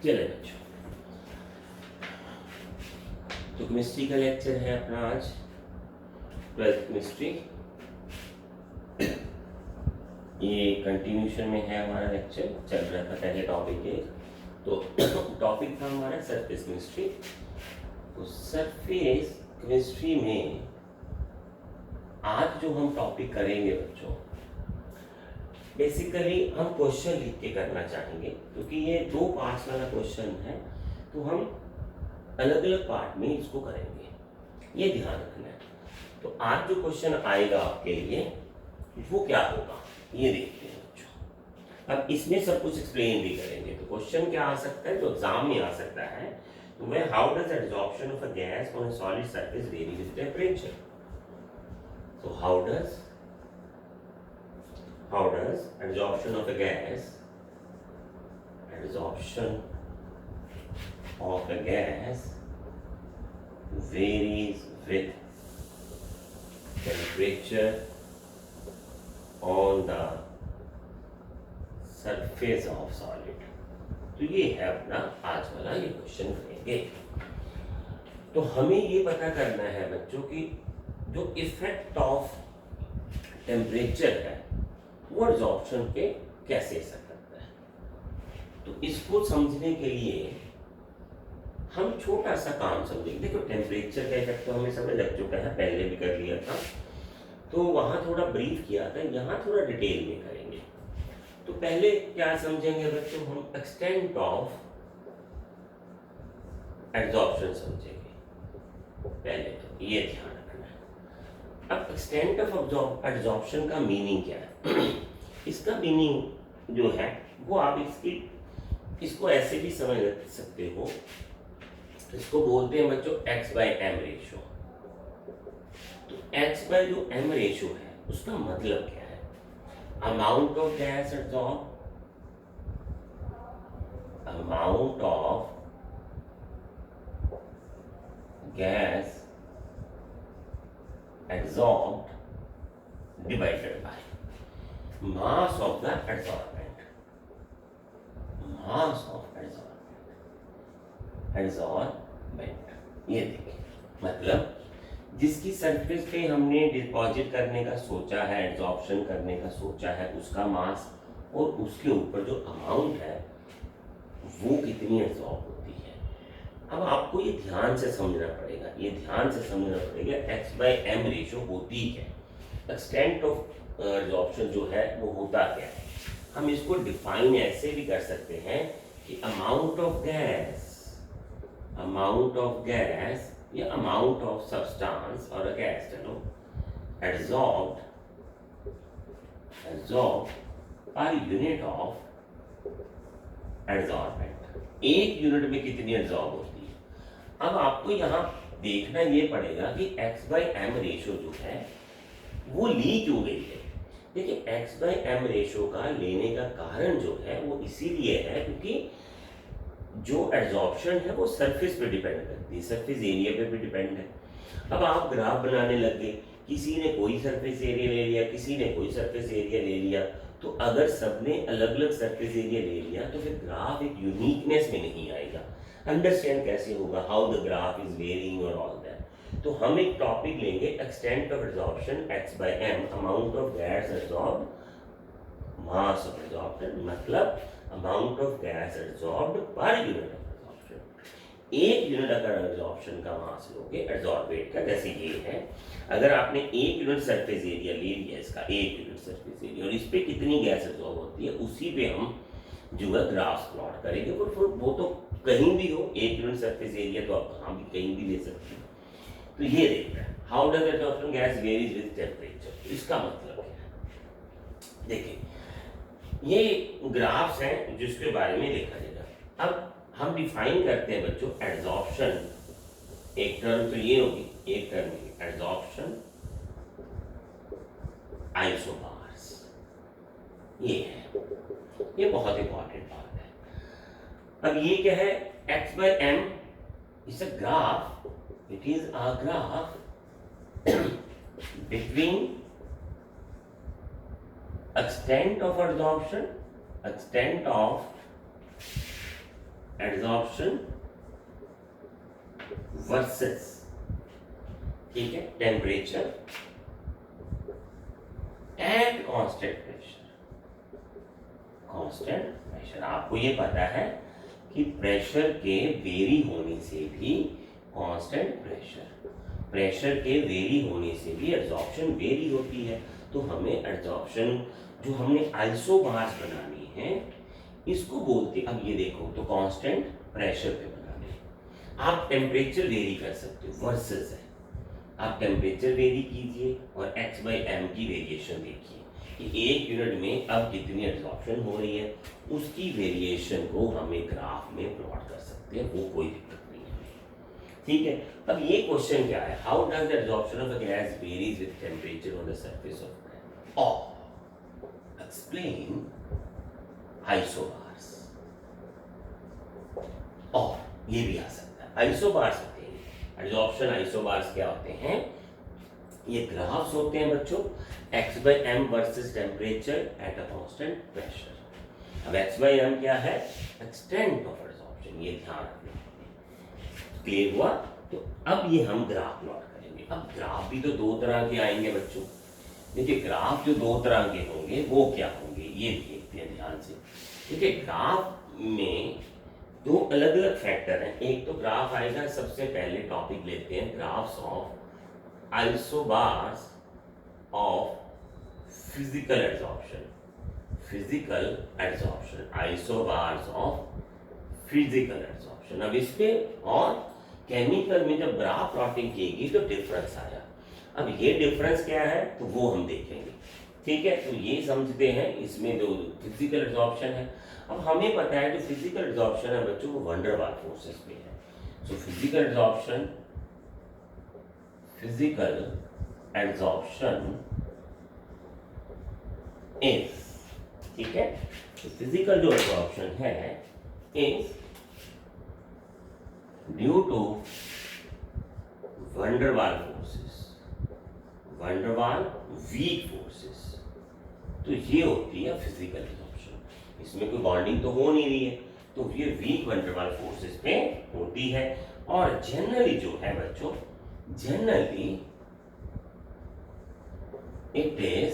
चले बच्चों, तो केमिस्ट्री का लेक्चर है अपना आज 12th केमिस्ट्री। ये कंटिन्यूशन में है हमारा लेक्चर, चल रहा था पहले टॉपिक है। तो टॉपिक था हमारा सरफेस केमिस्ट्री। तो सरफेस केमिस्ट्री में आज जो हम टॉपिक करेंगे बच्चों, बेसिकली हम क्वेश्चन लिख के करना चाहेंगे, क्योंकि ये 2 पार्ट्स वाला क्वेश्चन है। तो हम अलग अलग पार्ट में इसको करेंगे, ये ध्यान रखना है। तो आज जो क्वेश्चन आएगा आपके लिए वो क्या होगा, ये देखते हैं बच्चों। अब इसमें सब कुछ एक्सप्लेन भी करेंगे। तो क्वेश्चन क्या आ सकता है जो एग्जाम में आ सकता है, तो वह how does absorption of a gas on a solid surface very with temperature. So how does absorption of a gas varies with temperature on the surface of solid। तो ये है अपना आज वाला ये क्वेश्चन करेंगे। तो हमें ये पता करना है बच्चों कि जो इफेक्ट ऑफ टेम्परेचर है वो एब्जॉर्प्शन पे कैसे असर करता है। तो इसको समझने के लिए हम छोटा सा काम समझेंगे। देखो, टेम्परेचर का इफेक्ट तो हमें समझ लग चुका है, पहले भी कर लिया था, तो वहां थोड़ा ब्रीफ किया था, यहाँ थोड़ा डिटेल में करेंगे। तो पहले क्या समझेंगे बच्चों, हम एक्सटेंट ऑफ एब्जॉर्प्शन समझेंगे पहले। तो ये ध्यान रखना है। अब एक्सटेंट ऑफ एब्जॉर्प्शन का मीनिंग क्या है इसका मीनिंग जो है वो आप इसको ऐसे भी समझ सकते हो। इसको बोलते हैं बच्चों x/m रेशियो। तो x/m रेशियो है, उसका मतलब क्या है, amount of gas absorb, amount of gas absorbed divided by mass of the adsorbent, mass of adsorbent। ये देखिए, मतलब जिसकी सरफेस पे हमने डिपॉजिट करने का सोचा है, एब्जॉर्प्शन करने का सोचा है, उसका मास और उसके ऊपर जो अमाउंट है वो कितनी एब्जॉर्ब होती है। अब आपको ये ध्यान से समझना पड़ेगा, x/m रेशियो होती है, एक्सटेंट ऑफ एब्जॉर्प्शन जो है वो होता क्या है। हम इसको डिफाइन ऐसे भी कर सकते हैं कि अमाउंट ऑफ गैस या अमाउंट ऑफ सब्सटेंस और गैस, चलो, absorbed per unit of absorbent. एक यूनिट में कितनी एब्जॉर्ब होती है। अब आपको यहाँ देखना ये पड़ेगा कि x/m रेशियो जो है वो ली क्यों गई है। देखिए, x/m रेशियो का लेने का कारण जो है वो इसीलिए है क्योंकि जो एब्जॉर्प्शन है वो सरफेस पे डिपेंड करती है, सरफेस एरिया पे भी डिपेंड है। अब आप ग्राफ बनाने लग गए, किसी ने कोई सरफेस एरिया ले लिया, किसी ने कोई सरफेस एरिया ले लिया, तो अगर सबने अलग अलग सरफेस एरिया ले लिया तो फिर ग्राफ एक यूनिकनेस में नहीं आएगा। अंडरस्टैंड कैसे होगा, how the graph is varying और ऑल दैट। तो हम एक टॉपिक लेंगे, extent of absorption x/m, amount of gas absorbed, mass of absorption, मतलब amount of gas absorbed per unit of absorption. एक यूनिट अगर एब्जॉर्प्शन का मास लोगे एब्जॉर्बेट का, जैसे ये है, अगर आपने 1 यूनिट सरफेस एरिया ले लिया, इसका 1 यूनिट सरफेस एरिया, और इस पे कितनी गैस एब्जॉर्ब होती है, उसी पे हम जो है ग्राफ प्लॉट करेंगे। वो तो कहीं भी हो, 1 यूनिट सरफेस एरिया तो आप कहाँ भी कहीं भी ले सकते हो। तो ये देखना है, how does absorption gas varies with temperature. इसका मतलब क्या है, देखिए ये ग्राफ्स हैं जिसके बारे में देखा जाएगा। अब हम डिफाइन करते हैं बच्चों एब्जॉर्प्शन, एक टर्म तो ये होगी, एक टर्म की एब्जॉर्प्शन आइसोबार्स, ये है, ये बहुत इंपॉर्टेंट बात है। अब ये क्या है, x/m is a graph, it is a graph between extent of adsorption versus, ठीक है, temperature at constant pressure. Constant pressure, आपको ये पता है कि प्रेशर के वेरी होने से भी कांस्टेंट प्रेशर के वेरी होने से भी एड्सॉर्प्शन वेरी होती है। तो हमें एड्सॉर्प्शन जो हमने आइसोबार्स बनानी है इसको बोलते, अब ये देखो तो कांस्टेंट प्रेशर पे बनाने, आप टेम्परेचर वेरी कर सकते हो, वर्सेस है, आप टेम्परेचर वेरी कीजिए और x/m की वेरिएशन देखिए कि एक यूनिट में अब कितनी एड्सॉर्प्शन हो रही है, उसकी वेरिएशन को हम एक ग्राफ में प्लॉट कर सकते हैं, वो कोई दिक्कत नहीं है, ठीक है। अब ये क्वेश्चन क्या है, how does the adsorption of a gas varies with temperature on the surface of gas, और एक्सप्लेन आइसोबार्स, और ये भी आ सकता है आइसोबार्स होते हैं, एड्सॉर्प्शन आइसोबार्स क्या होते हैं, ये ग्राफ्स होते हैं बच्चों, x/m versus temperature at a constant pressure. अब x/m क्या है, एक्सटेंट ऑफ एड्सॉर्प्शन, ये ध्यान रखना, क्लियर हुआ। तो अब ये हम ग्राफ प्लॉट करेंगे। अब ग्राफ भी तो दो तरह के आएंगे बच्चों, देखिए ग्राफ जो दो तरह के होंगे वो क्या होंगे, ये देखते हैं ध्यान से। देखिए ग्राफ में दो अलग अलग फैक्टर हैं, एक तो ग्राफ आएगा, सबसे पहले टॉपिक लेते हैं graphs of isobars of physical adsorption, isobars of physical adsorption. अब इस पे और केमिकल में जब ग्राफ प्लॉटिंग किएगी तो डिफरेंस आया, अब ये डिफरेंस क्या है तो वो हम देखेंगे, ठीक है। तो ये समझते हैं इसमें जो फिजिकल एड्सॉर्प्शन है, अब हमें पता है जो फिजिकल एड्सॉर्प्शन है बच्चों वो वंडर वाल फोर्सेस पे है। सो फिजिकल एड्सॉर्प्शन इज, ठीक है, तो फिजिकल जो एड्सॉर्प्शन है is due to van der Waals forces, van der Waals weak forces, तो ये होती है फिजिकल एड्सॉर्प्शन। इसमें कोई बॉन्डिंग तो हो नहीं रही है, तो ये वीक वंडर वाल फोर्सेस पे होती है। और जनरली जो है बच्चों, जनरली इट इज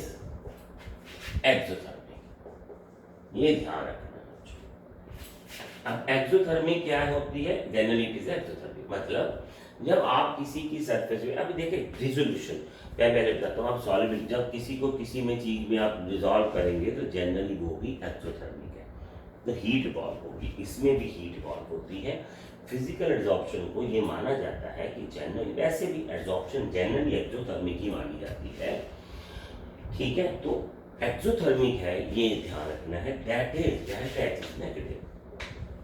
एक्सोथर्मिक, ये ध्यान रखना बच्चों। अब एक्सोथर्मिक क्या होती है, जनरली इट इज एक्सोथर्मिक, मतलब जब आप किसी की सरफेस में, अभी देखिए रिजोल्यूशन पहले बताता हूँ, आप सॉलिड जब किसी को किसी में चीज में आप रिजॉल्व करेंगे तो जनरली वो भी एक्सोथर्मिक है, तो हीट इवॉल्व होगी, इसमें भी हीट इवॉल्व होती है। फिजिकल एड्सॉर्प्शन को ये माना जाता है कि जनरली, वैसे भी एड्सॉर्प्शन जनरली एक्सोथर्मिक ही मानी जाती है, ठीक है। तो एक्सोथर्मिक है, ये ध्यान रखना है, दैट इज नेगेटिव।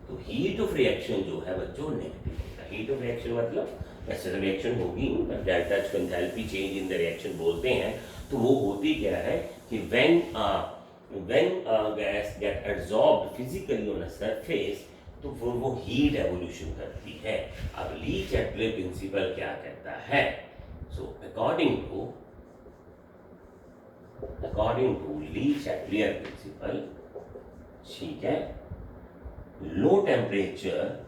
तो हीट ऑफ रिएक्शन जो है बच्चों नेगेटिव होता है। हीट ऑफ रिएक्शन मतलब वैसे तो रिएक्शन होगी, डेल्टा एच को enthalpy change in the reaction बोलते हैं। तो वो होती क्या है कि when gas get absorbed physically on a surface, तो वो हीट एवोल्यूशन करती है। अब ली चैटले प्रिंसिपल क्या कहता है, so according to Le Chatelier principle, ठीक है, low temperature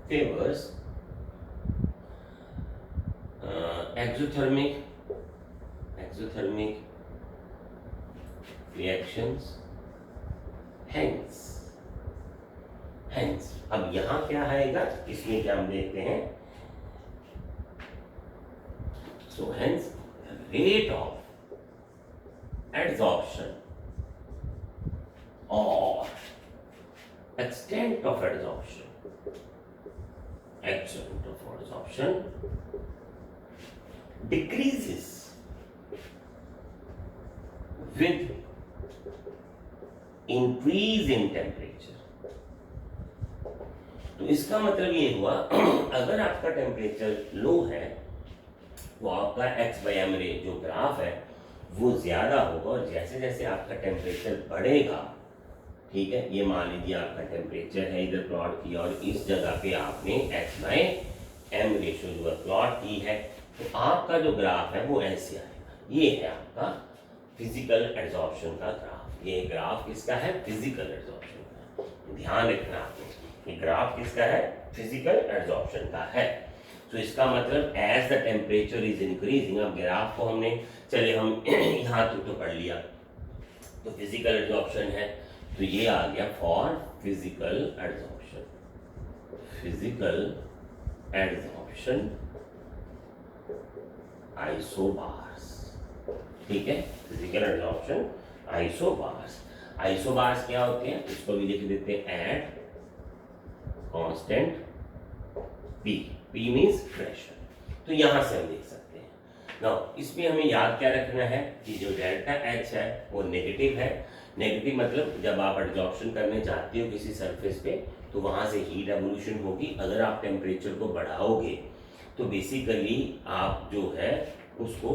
favors exothermic reactions, hence अब यहां क्या आएगा, इसमें क्या हम देखते हैं, so hence rate of adsorption or extent of adsorption decreases with increase in temperature। तो इसका मतलब ये हुआ अगर आपका टेम्परेचर लो है तो आपका x/m रे जो ग्राफ है वो ज्यादा होगा, और जैसे जैसे आपका टेम्परेचर बढ़ेगा, ठीक है, ये मान लीजिए आपका टेम्परेचर है, इधर प्लॉट किया और इस जगह पे आपने x/m रेशो जो प्लॉट की है, तो आपका जो ग्राफ है वो ऐसे आएगा। ये है आपका फिजिकल एड्जॉर्प्शन का ग्राफ। ये ग्राफ किसका है? फिजिकल एड्जॉर्प्शन का। ध्यान रखना आपने, ये ग्राफ किसका है? फिजिकल एड्जॉर्प्शन का है। तो इसका मतलब as the temperature is increasing, अब ग्राफ को हमने चले हम यहाँ तो पढ़ लिया, तो फिजिकल एड्जॉर्प्शन है, तो ये आ गया for physical adsorption. Physical adsorption isobars, ठीक है, फिजिकल एड्जॉर्प्शन आइसोबार्स। आइसोबार्स क्या होते हैं? इसको भी लिख देते हैं at constant P, P means pressure. तो यहां से हम देख सकते हैं। नाउ इसमें हमें याद क्या रखना है कि जो डेल्टा एच है वो नेगेटिव है। नेगेटिव मतलब जब आप एड्जॉर्प्शन करने चाहते हो किसी सरफेस पे तो वहां से हीट एवोल्यूशन होगी। अगर आप टेम्परेचर को बढ़ाओगे तो बेसिकली आप जो है उसको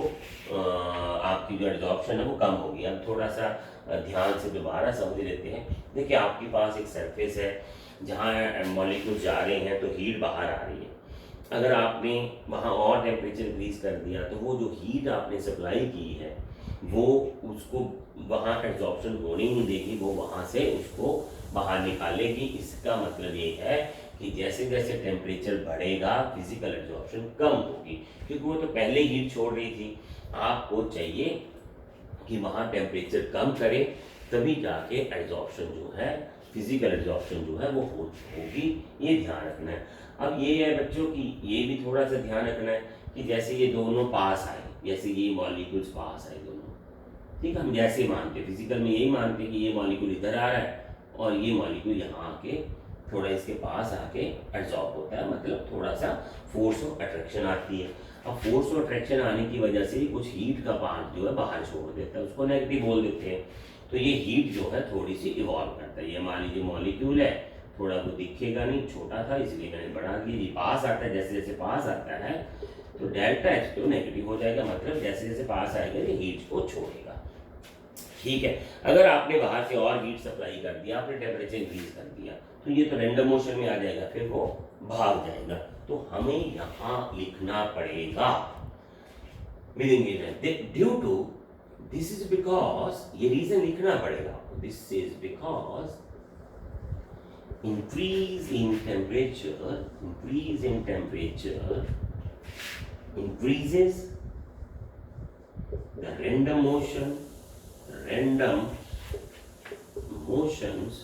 आपकी जो एड्जॉर्प्शन है वो कम होगी। अब थोड़ा सा ध्यान से दोबारा समझ लेते हैं। देखिए आपके पास एक सरफेस है जहाँ मॉलिक्यूल जा रहे हैं तो हीट बाहर आ रही है। अगर आपने वहाँ और टेम्परेचर इंक्रीज कर दिया तो वो जो हीट आपने सप्लाई की है वो उसको वहाँ एड्जॉर्प्शन होने ही नहीं देगी, वो वहाँ से उसको बाहर निकालेगी। इसका मतलब ये है कि जैसे जैसे टेम्परेचर बढ़ेगा फिजिकल एड्जॉर्प्शन कम होगी, क्योंकि वो तो पहले हीट छोड़ रही थी। आपको चाहिए कि वहाँ टेम्परेचर कम करे, तभी जाके एड्जॉर्प्शन जो है फिजिकल एड्जॉर्प्शन जो है वो होगी। ये ध्यान रखना है। अब ये है बच्चों की, ये भी थोड़ा सा ध्यान रखना है कि जैसे ये दोनों पास आए, जैसे ये मॉलिक्यूल्स पास आए दोनों, ठीक है, हम जैसे मानते हैं फिजिकल में यही मानते हैं कि ये मॉलिक्यूल इधर आ रहा है और ये मॉलिक्यूल यहाँ आके थोड़ा इसके पास आके एड्जॉर्ब होता है, मतलब थोड़ा सा फोर्स ऑफ अट्रैक्शन आती है। अब फोर्स ऑफ अट्रैक्शन आने की वजह से कुछ हीट का पार्ट जो है बाहर छोड़ देता है, उसको नेगेटिव बोल देते हैं। तो ये हीट जो है थोड़ी सी इवॉल्व करता है। ये मान लीजिए मॉलिक्यूल है, थोड़ा तो दिखेगा नहीं, छोटा था इसलिए मैंने बढ़ा दिया। ये पास आता है, जैसे जैसे पास आता है तो डेल्टा एच तो नेगेटिव हो जाएगा, मतलब जैसे जैसे पास आएगा ये हीट को छोड़ेगा, ठीक है। अगर आपने बाहर से और हीट सप्लाई कर दिया, आपने टेम्परेचर इंक्रीज कर दिया, तो ये तो रैंडम मोशन में आ जाएगा, फिर वो भाग जाएगा। तो हमें यहाँ लिखना पड़ेगा due to, this is because, ये रीजन लिखना पड़ेगा, this is because increase in temperature increases the random motions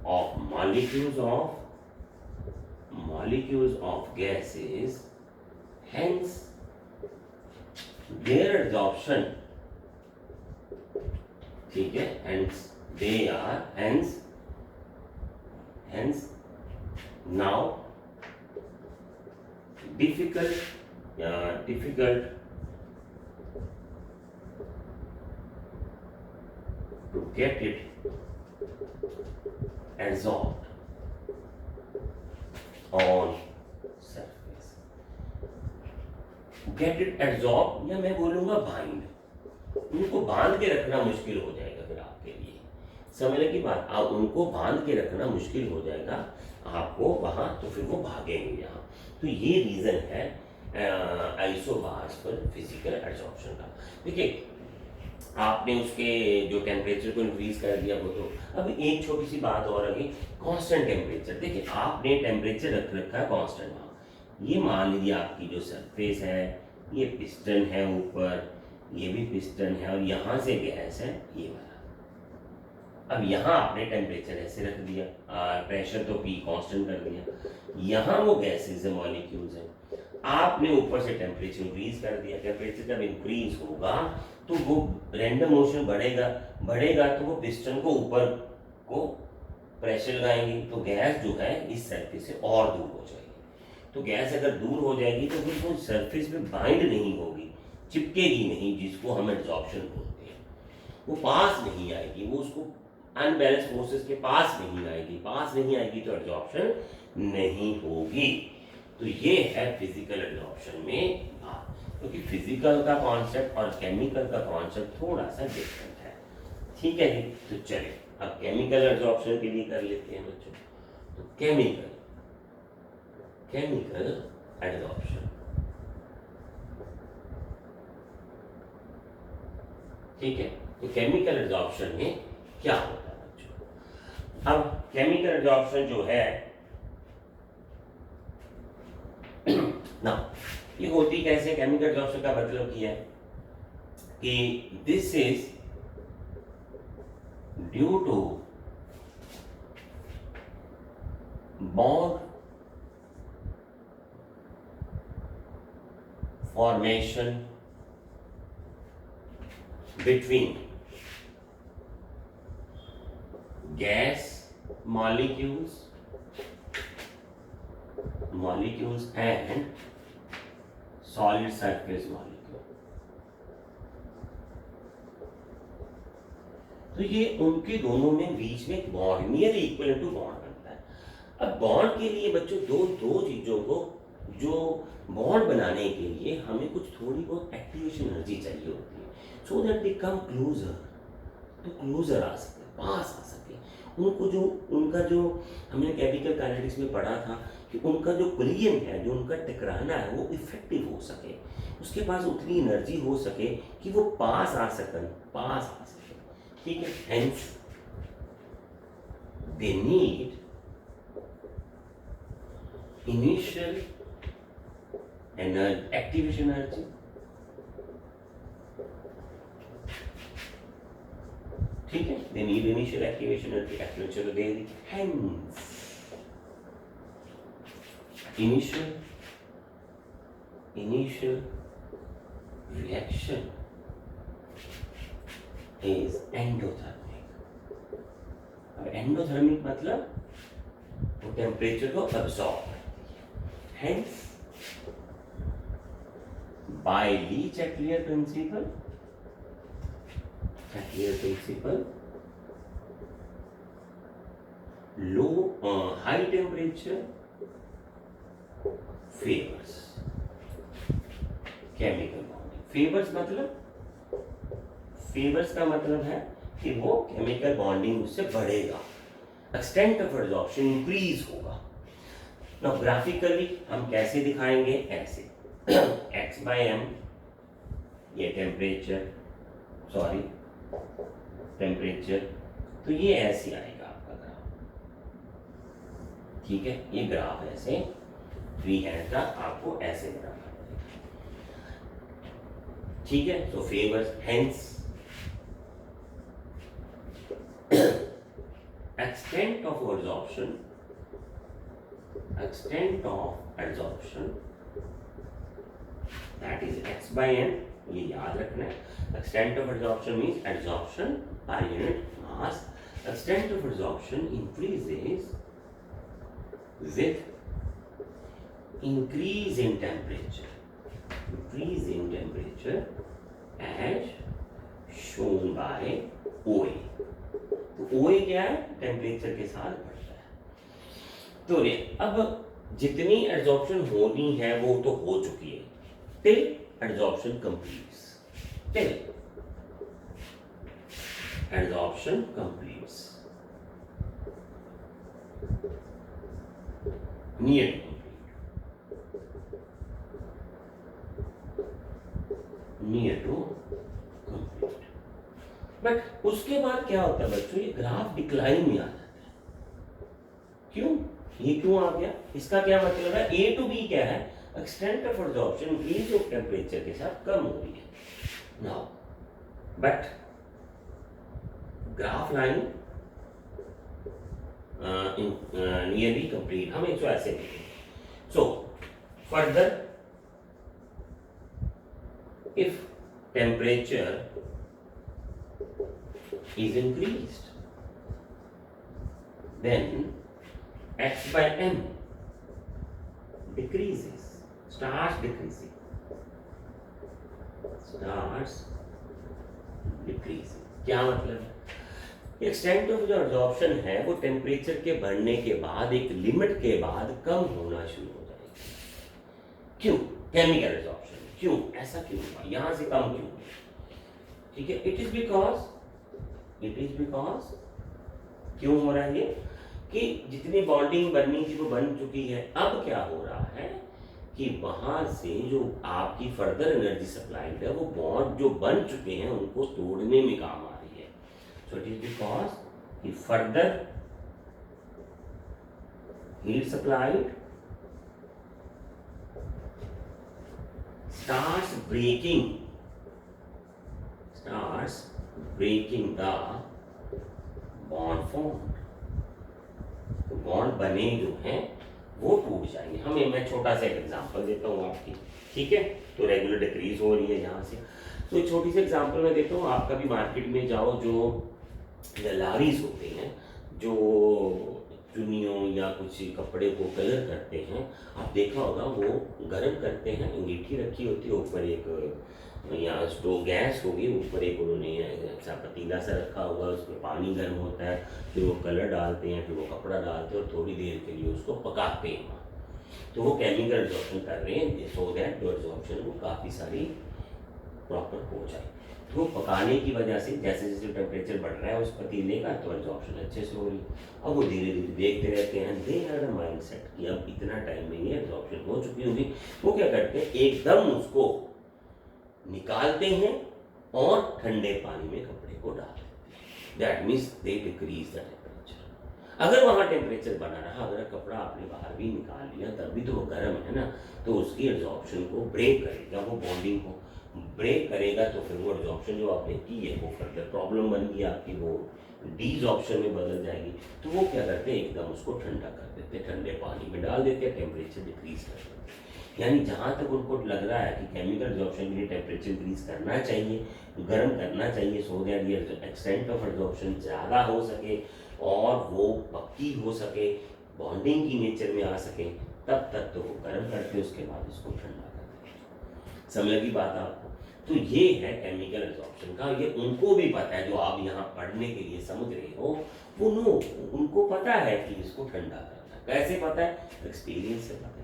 of molecules of gases, hence their absorption, ठीक है, hence now difficult to get it absorbed on surface. Get it absorbed या मैं बोलूंगा bind, उनको बांध के रखना मुश्किल हो जाएगा फिर आपके लिए। समझने की बात, आप उनको बांध के रखना मुश्किल हो जाएगा आपको वहां, तो फिर वो भागेंगे यहाँ। तो ये रीजन है आइसोबार्स पर फिजिकल एड्जॉर्प्शन का। देखिए आपने उसके जो टेम्परेचर को इंक्रीज कर दिया वो तो, अब एक छोटी सी बात और अभी, कांस्टेंट टेम्परेचर। देखिए आपने टेम्परेचर रख रखा है कांस्टेंट, ये मान लीजिए आपकी जो सरफेस है ये पिस्टन है ऊपर, ये भी पिस्टन है और यहाँ से गैस है ये वाला। अब यहाँ आपने टेम्परेचर ऐसे रख दिया, प्रेशर तो पी कांस्टेंट कर दिया, यहाँ वो गैसेस है मॉलिक्यूल्स हैं, आपने ऊपर से टेम्परेचर इंक्रीज कर दिया। टेम्परेचर जब इंक्रीज होगा तो वो रैंडम मोशन बढ़ेगा तो वो पिस्टन को ऊपर को प्रेशर लगाएंगे, तो गैस जो है इस सरफेस से और दूर हो जाएगी। तो गैस अगर दूर हो जाएगी तो फिर वो सरफेस पे बाइंड नहीं होगी, चिपकेगी नहीं, जिसको हम एड्जॉर्प्शन बोलते हैं। वो पास नहीं आएगी, वो उसको अनबैलेंस फोर्सेस के पास नहीं आएगी तो एड्जॉर्प्शन नहीं होगी। तो ये है फिजिकल एड्जॉर्प्शन में बात, क्योंकि फिजिकल का कॉन्सेप्ट और केमिकल का कॉन्सेप्ट थोड़ा सा डिफरेंट है, ठीक है जी। तो चलिए अब केमिकल एड्जॉर्प्शन के लिए कर लेते हैं बच्चों। तो केमिकल एड्जॉर्प्शन, ठीक है, तो केमिकल एब्जॉर्प्शन में क्या होता है बच्चों? अब केमिकल एब्जॉर्प्शन जो है ना, ये होती कैसे? केमिकल एब्जॉर्प्शन का मतलब किया है कि this is due to bond formation between gas molecules and solid surface molecule. तो ये उनके दोनों में बीच में bond near equal to bond बनता है। अब बॉन्ड के लिए बच्चों दो चीजों को, जो बॉन्ड बनाने के लिए हमें कुछ थोड़ी बहुत एक्टिवेशन एनर्जी चाहिए होती है, so that they come closer, तो क्लोजर आ सके, पास आ सके। उनका जो हमने केमिकल काइनेटिक्स में पढ़ा था कि उनका जो कोलिजन है, जो उनका टकराना है, वो इफेक्टिव हो सके, उसके पास उतनी एनर्जी हो सके कि वो पास आ सके। ठीक है, hence they need initial activation energy, ठीक है, they need initial activation energy, चलो दे दी, hence initial reaction is endothermic। अब endothermic मतलब वो टेम्परेचर को अब्सॉर्ब करती है, hence by Lee-Chatellier principle, high temperature favors chemical bonding। Favours का मतलब है कि वो केमिकल बॉन्डिंग उससे बढ़ेगा, एक्सटेंट ऑफ एब्जॉर्प्शन इंक्रीज होगा। नाउ ग्राफिकली हम कैसे दिखाएंगे? ऐसे x by m, ये टेम्परेचर, तो ये ऐसे आएगा आपका ग्राफ, ठीक है, ये ग्राफ ऐसे फ्री हैंड का आपको ऐसे बनाना पड़ेगा, ठीक है। So favours, hence extent of absorption that is x by n, ये याद रखना है। extent of absorption means absorption per unit mass। extent of absorption increases with increase in temperature as shown by OA। तो OA क्या है? Temperature के साथ बढ़ता है। तो अब जितनी एब्जॉर्प्शन होनी है वो तो हो चुकी है, till adsorption completes, near to complete। But उसके बाद क्या होता है बच्चों? ये ग्राफ डिक्लाइन में आ जाता है। क्यों? ये क्यों आ गया? इसका क्या मतलब है? A to B क्या है? Extent of absorption increase of temperature के साथ कम हो रही है। Now but graph line nearly complete, हम इसको ऐसे लिखेंगे। So further if temperature is increased, then x by m starts decreasing। क्या मतलब है? एक्सटेंट ऑफ जो एब्जॉर्प्शन है वो टेम्परेचर के बढ़ने के बाद एक लिमिट के बाद कम होना शुरू हो जाएगी। क्यों? Chemical absorption. क्यों ऐसा क्यों हुआ? यहां से कम क्यों? ठीक है, इट इज बिकॉज क्यों हो रहा है ये कि जितनी बॉन्डिंग बननी थी वो बन चुकी है। अब क्या हो रहा है कि वहां से जो आपकी फर्दर एनर्जी सप्लाई है वो बॉन्ड जो बन चुके हैं उनको तोड़ने में काम आ रही है। सो इट इज बिकॉज कि further heat supplied starts breaking the bond formed। तो बॉन्ड बने जो हैं वो टूट जाएंगे। मैं छोटा सा एक एग्जांपल देता हूँ आपकी, ठीक है। तो रेगुलर डिक्रीज हो रही है यहाँ से, तो एक छोटी सी एग्जांपल मैं देता हूँ। आप कभी मार्केट में जाओ, जो लारीज होते हैं जो चुन्नियों या कुछ कपड़े को कलर करते हैं, आप देखा होगा वो गर्म करते हैं, अंगीठी रखी होती है ऊपर, एक या स्टोव गैस होगी, ऊपर एक उन्होंने ऐसा पतीला सा रखा हुआ है, उसमें पानी गर्म होता है, फिर वो कलर डालते हैं, फिर वो कपड़ा डालते हैं और थोड़ी देर के लिए उसको पकाते हैं। तो वो केमिकल एब्जॉर्प्शन कर रहे हैं सो दैट जो एब्जॉर्प्शन वो काफ़ी सारी प्रॉपर हो जाए। तो पकाने की वजह से जैसे जैसे टेम्परेचर बढ़ रहा है उस पतीले का, तो एब्जॉर्प्शन अच्छे से हो रही है। अब वो धीरे धीरे देखते रहते हैं, they had a mind set कि अब इतना टाइम में ये एब्जॉर्प्शन हो चुकी होगी। वो क्या करते हैं, एकदम उसको निकालते हैं और ठंडे पानी में कपड़े को डाल देते हैं। That means they decrease the temperature. अगर वहाँ टेम्परेचर बना रहा, अगर कपड़ा आपने बाहर भी निकाल लिया तब भी तो वो गर्म है ना, तो उसकी एब्जॉर्प्शन को ब्रेक करेगा, वो बॉन्डिंग को ब्रेक करेगा, तो फिर वो एब्जॉर्प्शन जो आपने की है वो फर्दर प्रॉब्लम बन गई आपकी, वो डीजॉर्प्शन में बदल जाएगी। तो वो क्या करते हैं, एकदम उसको ठंडा कर देते हैं, ठंडे पानी में डाल देते हैं, टेम्परेचर डिक्रीज कर देते हैं। यानी जहाँ तक उनको लग रहा है कि केमिकल एब्जॉर्प्शन के लिए टेम्परेचर इंक्रीज करना चाहिए, गर्म करना चाहिए, सो दैट ये एक्सटेंट ऑफ एब्जॉर्प्शन ज़्यादा हो सके और वो पक्की हो सके, बॉन्डिंग की नेचर में आ सके, तब तक तो वो गर्म करते, उसके बाद उसको ठंडा करते। समझ की बात आपको? तो ये है केमिकल एब्जॉर्प्शन का। ये उनको भी पता है, जो आप यहाँ पढ़ने के लिए समझ रहे हो, वो उनको पता है कि इसको ठंडा करना है। कैसे पता है? एक्सपीरियंस से पता है।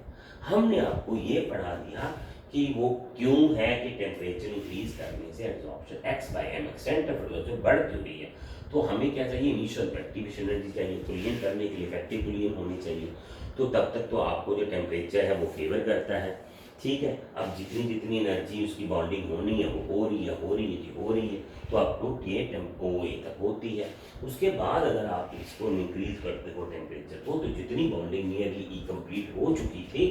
हमने आपको ये पढ़ा दिया कि वो क्यों है कि टेम्परेचर इंक्रीज करने से absorption x/m extent of absorption बढ़ क्यों रही है। तो हमें क्या चाहिए, इनिशियल एक्टिवेशन एनर्जी चाहिए, कुलियन करने के लिए इफेक्टिव कुलियन होनी चाहिए। तो तब तक तो आपको जो टेम्परेचर है वो फेवर करता है, ठीक है। अब जितनी जितनी एनर्जी उसकी बॉन्डिंग होनी है वो हो रही है, तो आपको ये OA तक होती है। उसके बाद अगर आप इसको इंक्रीज करते हो टेम्परेचर को, तो जितनी बॉन्डिंग नियरली कंप्लीट हो चुकी थी,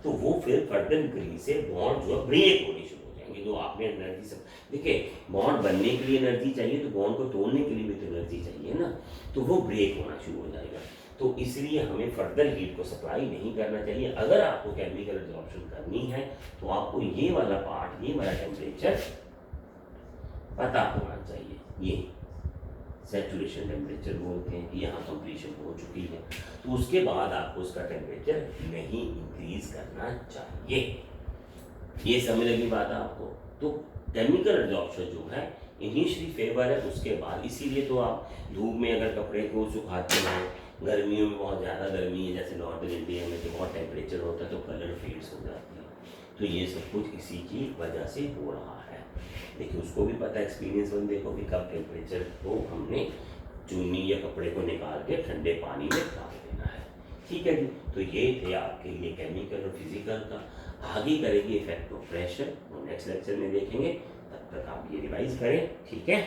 तो वो फिर फर्दर इंक्रीज से बॉन्ड जो है ब्रेक होनी शुरू हो जाएंगे। जो आपने एनर्जी सब देखिए, बॉन्ड बनने के लिए एनर्जी चाहिए, तो बॉन्ड को तोड़ने के लिए भी तो एनर्जी चाहिए ना, तो वो ब्रेक होना शुरू हो जाएगा। तो इसलिए हमें फर्दर हीट को सप्लाई नहीं करना चाहिए। अगर आपको केमिकल एब्जॉर्प्शन करनी है तो आपको ये वाला पार्ट, ये वाला टेम्परेचर पता होना चाहिए। ये सैचुरेशन टेम्परेचर बोलते हैं कि यहाँ कंप्लीशन हो चुकी है, तो उसके बाद आपको उसका टेम्परेचर नहीं इंक्रीज करना चाहिए। ये समझ लगी बात आपको? तो केमिकल एब्जॉर्प्शन जो है इनिशियली फेवर है, उसके बाद इसीलिए तो आप धूप में अगर कपड़े को सुखाते हैं, गर्मियों में बहुत ज़्यादा गर्मी है जैसे नॉर्दर्न इंडिया में तो बहुत टेम्परेचर होता है, तो कलर फेड्स हो जाती है। तो ये सब कुछ इसी की वजह से हो रहा है। देखिए उसको भी पता है, एक्सपीरियंस बंदे को भी, कब टेम्परेचर को हमने चुन्नी या कपड़े को निकाल के ठंडे पानी में डाल देना है, ठीक है जी। तो ये थे आपके लिए केमिकल और फिजिकल का। आगे करेंगे इफेक्ट ऑफ प्रेशर, और नेक्स्ट लेक्चर में देखेंगे। तब तक आप ये रिवाइज करें, ठीक है।